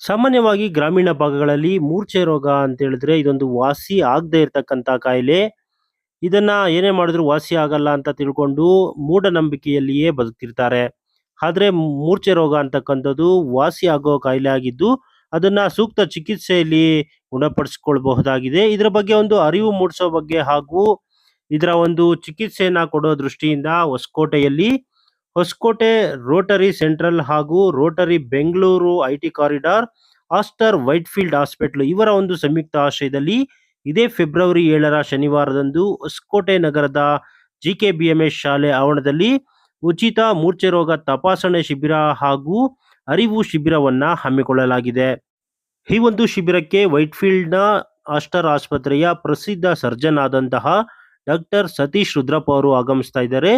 ಸಾಮಾನ್ಯವಾಗಿ ಗ್ರಾಮೀಣ ಭಾಗಗಳಲ್ಲಿ ಮೂರ್ಛೆ ರೋಗ ಅಂತ ಹೇಳಿದ್ರೆ ಇದೊಂದು ವಾಸಿ ಆಗದೆ ಇರತಕ್ಕಂತ ಕಾಯಿಲೆ. ಇದನ್ನ ಏನೇ ಮಾಡಿದ್ರು ವಾಸಿ ಆಗಲ್ಲ ಅಂತ ತಿಳ್ಕೊಂಡು ಮೂಢನಂಬಿಕೆಯಲ್ಲಿಯೇ ಬದುಕ್ತಿರ್ತಾರೆ. ಆದ್ರೆ ಮೂರ್ಛೆ ರೋಗ ಅಂತಕ್ಕಂಥದ್ದು ವಾಸಿ ಆಗೋ ಕಾಯಿಲೆ ಆಗಿದ್ದು, ಅದನ್ನ ಸೂಕ್ತ ಚಿಕಿತ್ಸೆಯಲ್ಲಿ ಗುಣಪಡಿಸಿಕೊಳ್ಬಹುದಾಗಿದೆ. ಇದರ ಬಗ್ಗೆ ಒಂದು ಅರಿವು ಮೂಡಿಸೋ ಬಗ್ಗೆ ಹಾಗೂ ಇದರ ಒಂದು ಚಿಕಿತ್ಸೆಯನ್ನ ಕೊಡೋ ದೃಷ್ಟಿಯಿಂದ ಹೊಸಕೋಟೆ ರೋಟರಿ ಸೆಂಟ್ರಲ್ ಹಾಗೂ Rotary Bengaluru IT corridor, Aster Whitefield hospital ಇವರ ಒಂದು ಸಂಯುಕ್ತ ಆಶ್ರಯದಲ್ಲಿ ಇದೇ ಫೆಬ್ರವರಿ 7ರ ಶನಿವಾರದಂದು ಹೊಸಕೋಟೆ ನಗರದ ಜಿಕೆಬಿಎಂಎಸ್ ಶಾಲೆ ಆವರಣದಲ್ಲಿ ಉಚಿತ ಮೂರ್ಛೆ ರೋಗ ತಪಾಸಣೆ ಶಿಬಿರ ಹಾಗೂ ಅರಿವು ಶಿಬಿರವನ್ನ ಹಮ್ಮಿಕೊಳ್ಳಲಾಗಿದೆ. ಈ ಒಂದು ಶಿಬಿರಕ್ಕೆ ವೈಟ್‌ಫೀಲ್ಡ್‌ನ ಆಸ್ಟರ್ ಆಸ್ಪತ್ರೆಯ ಪ್ರಸಿದ್ಧ ಸರ್ಜನ್ ಆದಂತಹ ಡಾಕ್ಟರ್ ಸತೀಶ್ ರುದ್ರಪ್ಪ ಅವರು ಆಗಮಿಸ್ತಾ ಇದ್ದಾರೆ.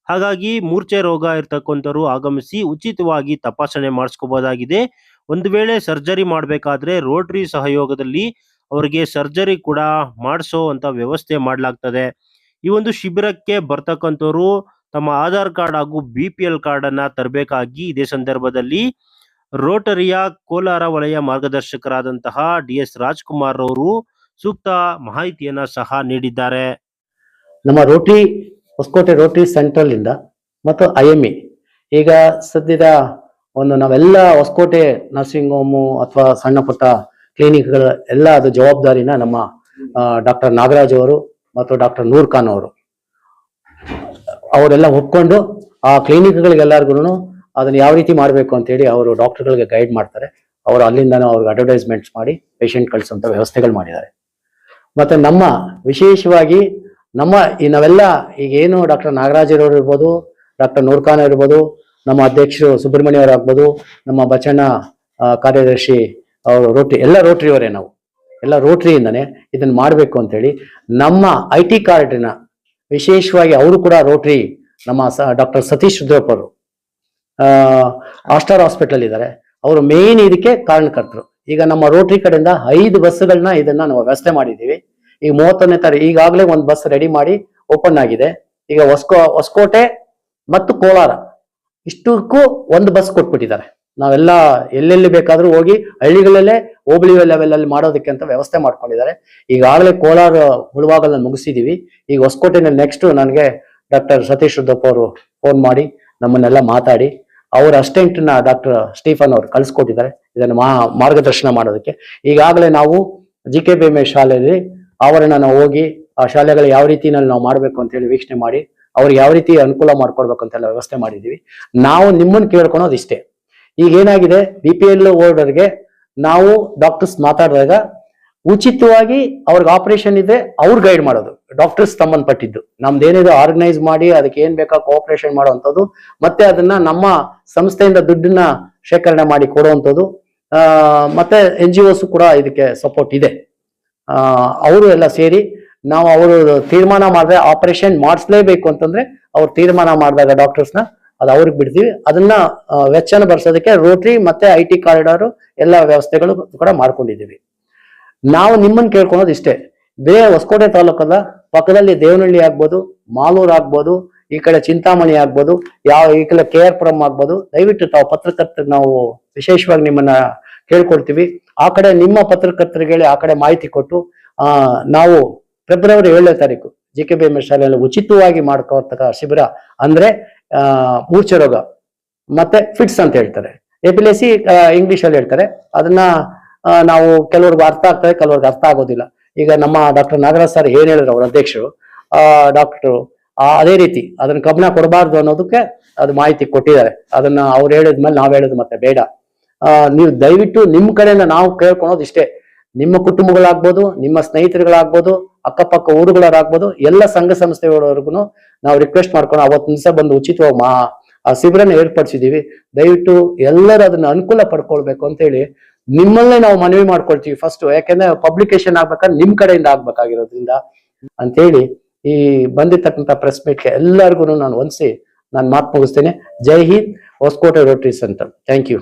ಹಾಗಾಗಿ ಮೂರ್ಛೆ ರೋಗ ಇರ್ತಕ್ಕಂಥವ್ರು ಆಗಮಿಸಿ ಉಚಿತವಾಗಿ ತಪಾಸಣೆ ಮಾಡಿಸ್ಕೋಬಹುದಾಗಿದೆ. ಒಂದು ವೇಳೆ ಸರ್ಜರಿ ಮಾಡಬೇಕಾದ್ರೆ ರೋಟರಿ ಸಹಯೋಗದಲ್ಲಿ ಅವರಿಗೆ ಸರ್ಜರಿ ಕೂಡ ಮಾಡಿಸೋ ಅಂತ ವ್ಯವಸ್ಥೆ ಮಾಡಲಾಗ್ತದೆ. ಈ ಒಂದು ಶಿಬಿರಕ್ಕೆ ಬರ್ತಕ್ಕಂಥವ್ರು ತಮ್ಮ ಆಧಾರ್ ಕಾರ್ಡ್ ಹಾಗೂ BPL ಕಾರ್ಡ್ ಅನ್ನ ತರಬೇಕಾಗಿ ಇದೇ ಸಂದರ್ಭದಲ್ಲಿ ರೋಟರಿಯ ಕೋಲಾರ ವಲಯ ಮಾರ್ಗದರ್ಶಕರಾದಂತಹ DS ರಾಜ್‌ಕುಮಾರ್ ಅವರು ಸೂಕ್ತ ಮಾಹಿತಿಯನ್ನ ಸಹ ನೀಡಿದ್ದಾರೆ. ನಮ್ಮ ಹೊಸಕೋಟೆ ರೋಟರಿ ಸೆಂಟ್ರಲ್ ಇಂದ ಮತ್ತು IME ಈಗ ಸದ್ಯದ ಒಂದು ನಾವೆಲ್ಲ ಹೊಸಕೋಟೆ ನರ್ಸಿಂಗ್ ಹೋಮು ಅಥವಾ ಸಣ್ಣ ಪುಟ್ಟ ಕ್ಲಿನಿಕ್ಗಳ ಎಲ್ಲ ಅದು ಜವಾಬ್ದಾರಿನ ನಮ್ಮ ಡಾಕ್ಟರ್ ನಾಗರಾಜ್ ಅವರು ಮತ್ತು ಡಾಕ್ಟರ್ ನೂರ್ ಖಾನ್ ಅವರೆಲ್ಲ ಒಪ್ಕೊಂಡು ಆ ಕ್ಲಿನಿಕ್ಗಳಿಗೆಲ್ಲರಿಗೂ ಅದನ್ನ ಯಾವ ರೀತಿ ಮಾಡಬೇಕು ಅಂತ ಹೇಳಿ ಅವರು ಡಾಕ್ಟರ್ಗಳಿಗೆ ಗೈಡ್ ಮಾಡ್ತಾರೆ. ಅವರು ಅಲ್ಲಿಂದಾನು ಅವ್ರಿಗೆ ಅಡ್ವರ್ಟೈಸ್ಮೆಂಟ್ಸ್ ಮಾಡಿ ಪೇಷಂಟ್ ಕಳಿಸುವಂತ ವ್ಯವಸ್ಥೆಗಳು ಮಾಡಿದ್ದಾರೆ. ಮತ್ತೆ ನಮ್ಮ ವಿಶೇಷವಾಗಿ ನಾವೆಲ್ಲ ಈಗ ಏನು ಡಾಕ್ಟರ್ ನಾಗರಾಜ್ ಅವರು ಇರ್ಬೋದು, ಡಾಕ್ಟರ್ ನೂರ್ ಖಾನ್ ಇರ್ಬೋದು, ನಮ್ಮ ಅಧ್ಯಕ್ಷರು ಸುಬ್ರಹ್ಮಣ್ಯ ಅವರು ಆಗ್ಬೋದು, ನಮ್ಮ ಬಚಣ್ಣ ಕಾರ್ಯದರ್ಶಿ ಅವರು ಎಲ್ಲ ರೋಟರಿಯವರೇ. ನಾವು ಎಲ್ಲ ರೋಟರಿಯಿಂದನೇ ಇದನ್ನ ಮಾಡಬೇಕು ಅಂತ ಹೇಳಿ ನಮ್ಮ IT ಕಾರ್ಡ್ನ ವಿಶೇಷವಾಗಿ ಅವರು ಕೂಡ ರೋಟರಿ ನಮ್ಮ ಡಾಕ್ಟರ್ ಸತೀಶ್ ರುದ್ರಪ್ಪ ಅವರು ಆಸ್ಟರ್ ಹಾಸ್ಪಿಟಲ್ ಇದ್ದಾರೆ. ಅವರು ಮೇನ್ ಇದಕ್ಕೆ ಕಾರಣಕರ್ತರು. ಈಗ ನಮ್ಮ ರೋಟರಿ ಕಡೆಯಿಂದ 5 ಬಸ್ಗಳನ್ನ ಇದನ್ನ ನಾವು ವ್ಯವಸ್ಥೆ ಮಾಡಿದ್ದೀವಿ. ಈಗ 31ನೇ ತಾರೀಕು ಈಗಾಗಲೇ ಒಂದು ಬಸ್ ರೆಡಿ ಮಾಡಿ ಓಪನ್ ಆಗಿದೆ. ಈಗ ಹೊಸಕೋಟೆ ಮತ್ತು ಕೋಲಾರ ಇಷ್ಟಕ್ಕೂ ಒಂದು ಬಸ್ ಕೊಟ್ಬಿಟ್ಟಿದ್ದಾರೆ. ನಾವೆಲ್ಲ ಎಲ್ಲೆಲ್ಲಿ ಬೇಕಾದ್ರೂ ಹೋಗಿ ಹಳ್ಳಿಗಳಲ್ಲೇ ಹೋಬಳಿ ಲೆವೆಲ್ ಅಲ್ಲಿ ಮಾಡೋದಕ್ಕೆ ಅಂತ ವ್ಯವಸ್ಥೆ ಮಾಡ್ಕೊಂಡಿದ್ದಾರೆ. ಈಗಾಗಲೇ ಕೋಲಾರ ಮುಳುವಾಗಲ್ಲ ಮುಗಿಸಿದೀವಿ. ಈಗ ಹೊಸಕೋಟೆನಲ್ಲಿ ನೆಕ್ಸ್ಟ್ ನನಗೆ ಡಾಕ್ಟರ್ ಸತೀಶ್ ರುದ್ರಪ್ಪ ಅವರು ಫೋನ್ ಮಾಡಿ ನಮ್ಮನ್ನೆಲ್ಲ ಮಾತಾಡಿ ಅವ್ರ ಅಸಿಸ್ಟೆಂಟ್ನ ಡಾಕ್ಟರ್ ಸ್ಟೀಫನ್ ಅವರು ಕಳ್ಸಿಕೊಟ್ಟಿದ್ದಾರೆ ಇದನ್ನು ಮಾರ್ಗದರ್ಶನ ಮಾಡೋದಕ್ಕೆ. ಈಗಾಗಲೇ ನಾವು GKBMS ಶಾಲೆಯಲ್ಲಿ ಆವರಣ ನಾವು ಹೋಗಿ ಆ ಶಾಲೆಗಳು ಯಾವ ರೀತಿನಲ್ಲಿ ನಾವು ಮಾಡಬೇಕು ಅಂತ ಹೇಳಿ ವೀಕ್ಷಣೆ ಮಾಡಿ ಅವ್ರಿಗೆ ಯಾವ ರೀತಿ ಅನುಕೂಲ ಮಾಡ್ಕೊಡ್ಬೇಕು ಅಂತೆಲ್ಲ ವ್ಯವಸ್ಥೆ ಮಾಡಿದೀವಿ. ನಾವು ನಿಮ್ಮನ್ನು ಕೇಳ್ಕೊಳೋದು ಇಷ್ಟೇ. ಈಗ ಏನಾಗಿದೆ, BPL ಹೋಲ್ಡರ್ಗೆ ನಾವು ಡಾಕ್ಟರ್ಸ್ ಮಾತಾಡಿದಾಗ ಉಚಿತವಾಗಿ ಅವ್ರಿಗೆ ಆಪರೇಷನ್ ಇದೆ ಅವ್ರು ಗೈಡ್ ಮಾಡೋದು, ಡಾಕ್ಟರ್ಸ್ ಸಂಬಂಧಪಟ್ಟಿದ್ದು. ನಮ್ದೇನಿದೆ ಆರ್ಗನೈಸ್ ಮಾಡಿ ಅದಕ್ಕೆ ಏನ್ ಬೇಕಾ ಕೋಆಪರೇಷನ್ ಮಾಡುವಂಥದ್ದು, ಮತ್ತೆ ಅದನ್ನ ನಮ್ಮ ಸಂಸ್ಥೆಯಿಂದ ದುಡ್ಡನ್ನ ಶೇಖರಣೆ ಮಾಡಿ ಕೊಡುವಂಥದ್ದು. ಮತ್ತೆ NGOs ಕೂಡ ಇದಕ್ಕೆ ಸಪೋರ್ಟ್ ಇದೆ. ಅವರು ಎಲ್ಲ ಸೇರಿ ನಾವು ಅವರು ತೀರ್ಮಾನ ಮಾಡಿದ್ರೆ ಆಪರೇಷನ್ ಮಾಡಿಸ್ಲೇಬೇಕು ಅಂತಂದ್ರೆ ಅವ್ರು ತೀರ್ಮಾನ ಮಾಡಿದಾಗ ಡಾಕ್ಟರ್ಸ್ನ ಅದು ಅವ್ರಿಗೆ ಬಿಡ್ತೀವಿ. ಅದನ್ನ ವೆಚ್ಚನ ಬರ್ಸೋದಕ್ಕೆ ರೋಟರಿ ಮತ್ತೆ IT ಕಾರಿಡಾರು ಎಲ್ಲ ವ್ಯವಸ್ಥೆಗಳು ಕೂಡ ಮಾಡ್ಕೊಂಡಿದ್ದೀವಿ. ನಾವು ನಿಮ್ಮನ್ನು ಕೇಳ್ಕೊಳೋದು ಇಷ್ಟೇ, ಬೇರೆ ಹೊಸಕೋಟೆ ತಾಲೂಕಲ್ಲ ಪಕ್ಕದಲ್ಲಿ ದೇವನಹಳ್ಳಿ ಆಗ್ಬೋದು, ಮಾಲೂರು ಆಗ್ಬೋದು, ಈ ಕಡೆ ಚಿಂತಾಮಣಿ ಆಗ್ಬೋದು, ಈ ಕಡೆ KR ಪುರಂ ಆಗ್ಬೋದು, ದಯವಿಟ್ಟು ತಾವು ಪತ್ರಕರ್ತರು ನಾವು ವಿಶೇಷವಾಗಿ ನಿಮ್ಮನ್ನ ಕೇಳ್ಕೊಳ್ತೀವಿ. ಆ ಕಡೆ ನಿಮ್ಮ ಪತ್ರಕರ್ತರಿಗೆ ಹೇಳಿ ಆ ಕಡೆ ಮಾಹಿತಿ ಕೊಟ್ಟು ನಾವು ಫೆಬ್ರವರಿ 7ನೇ ತಾರೀಕು GKBMS ಶಾಲೆಯಲ್ಲಿ ಉಚಿತವಾಗಿ ಮಾಡ್ಕೊಳ್ತಕ್ಕ ಶಿಬಿರ ಅಂದ್ರೆ ಮೂರ್ಛೆ ರೋಗ ಮತ್ತೆ ಫಿಟ್ಸ್ ಅಂತ ಹೇಳ್ತಾರೆ, ಎಪಿಲೆಸಿ ಇಂಗ್ಲಿಷ್ ಅಲ್ಲಿ ಹೇಳ್ತಾರೆ. ಅದನ್ನ ನಾವು ಕೆಲವ್ರಿಗೆ ಅರ್ಥ ಆಗ್ತದೆ, ಕೆಲವ್ರಿಗೆ ಅರ್ಥ ಆಗೋದಿಲ್ಲ. ಈಗ ನಮ್ಮ ಡಾಕ್ಟರ್ ನಾಗರಾಜ್ ಸರ್ ಏನ್ ಹೇಳಿದ್ರು ಅವ್ರ ಅಧ್ಯಕ್ಷರು ಡಾಕ್ಟರ್ ಅದೇ ರೀತಿ ಅದನ್ನ ಗಮನ ಕೊಡಬಾರ್ದು ಅನ್ನೋದಕ್ಕೆ ಅದು ಮಾಹಿತಿ ಕೊಟ್ಟಿದ್ದಾರೆ. ಅದನ್ನ ಅವ್ರು ಹೇಳಿದ್ಮೇಲೆ ನಾವ್ ಹೇಳೋದು ಮತ್ತೆ ಬೇಡ. ನೀವು ದಯವಿಟ್ಟು ನಿಮ್ಮ ಕಡೆಯಿಂದ ನಾವು ಕೇಳ್ಕೊಳೋದು ಇಷ್ಟೇ, ನಿಮ್ಮ ಕುಟುಂಬಗಳಾಗ್ಬೋದು, ನಿಮ್ಮ ಸ್ನೇಹಿತರುಗಳಾಗ್ಬೋದು, ಅಕ್ಕಪಕ್ಕ ಊರುಗಳಾಗ್ಬೋದು, ಎಲ್ಲ ಸಂಘ ಸಂಸ್ಥೆಗಳವರೆಗೂ ನಾವು ರಿಕ್ವೆಸ್ಟ್ ಮಾಡ್ಕೊಂಡು ಅವತ್ತಿನ ದಿವಸ ಬಂದು ಉಚಿತವಾಗಿ ಆ ಶಿಬಿರನ ಏರ್ಪಡಿಸಿದೀವಿ. ದಯವಿಟ್ಟು ಎಲ್ಲರೂ ಅದನ್ನ ಅನುಕೂಲ ಪಡ್ಕೊಳ್ಬೇಕು ಅಂತ ಹೇಳಿ ನಿಮ್ಮಲ್ಲೇ ನಾವು ಮನವಿ ಮಾಡ್ಕೊಳ್ತೀವಿ ಫಸ್ಟ್. ಯಾಕೆಂದ್ರೆ ಪಬ್ಲಿಕೇಶನ್ ಆಗ್ಬೇಕಾದ್ರೆ ನಿಮ್ ಕಡೆಯಿಂದ ಆಗ್ಬೇಕಾಗಿರೋದ್ರಿಂದ ಅಂತೇಳಿ ಈ ಬಂದಿರ್ತಕ್ಕಂಥ ಪ್ರೆಸ್ ಮೀಟ್ಗೆ ಎಲ್ಲರಿಗೂ ನಾನು ಮಾತು ಮುಗಿಸ್ತೇನೆ. Jai Hind, Hoskote rotary centre. Thank you.